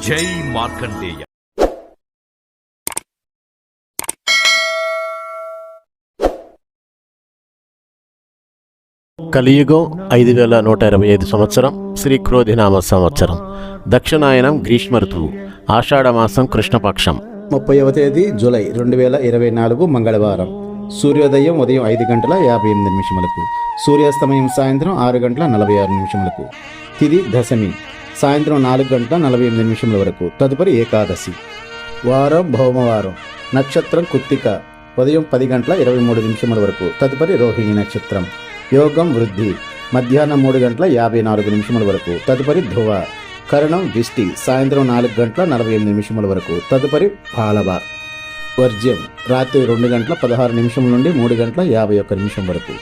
జై మార్కండేయ. కలియుగం 5125 సంవత్సరం, శ్రీ క్రోధినామ సంవత్సరం, దక్షిణాయనం గ్రీష్మ ఋతువు, ఆషాఢమాసం కృష్ణపక్షం, 30వ తేదీ జూలై 2024 మంగళవారం. సూర్యోదయం ఉదయం 5:58 సూర్యాస్తమయం సాయంత్రం 6:46 తిథి దశమి సాయంత్రం 4:48 వరకు. తదుపరి ఏకాదశి. వారం భౌమవారం. నక్షత్రం కృత్తిక ఉదయం 10:23 వరకు. తదుపరి రోహిణి నక్షత్రం. యోగం వృద్ధి మధ్యాహ్నం 3:54 వరకు. తదుపరి ధ్రువ. కరణం దిష్టి సాయంత్రం 4:48 వరకు. తదుపరి పాలవ. వర్జ్యం రాత్రి 2:16 నుండి 3:51 వరకు.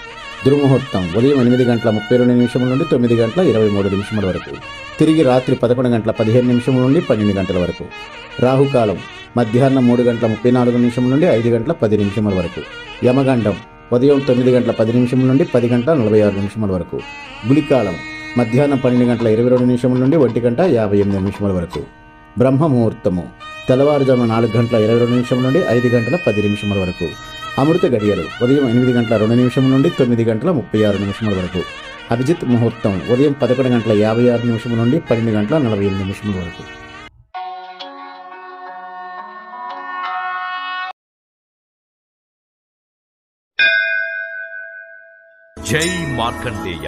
దుర్ముహూర్తం ఉదయం 8:32 నుండి 9:23 వరకు. తిరిగి రాత్రి 11:15 నుండి 12 గంటల వరకు. రాహుకాలం మధ్యాహ్నం 3:34 నుండి 5:10 వరకు. యమగండం ఉదయం 9:10 నుండి 10:46 వరకు. గులికాలం మధ్యాహ్నం 12:22 నుండి 1:58 వరకు. బ్రహ్మముహూర్తము తెల్లవారుజామున 4:22 నుండి 5:10 వరకు. అమృత గడియలు ఉదయం 8:02 నుండి 9:36 వరకు. అభిజిత్ ముహూర్తం ఉదయం 11:56 నుండి 12:48 వరకు. జై మార్కండేయ.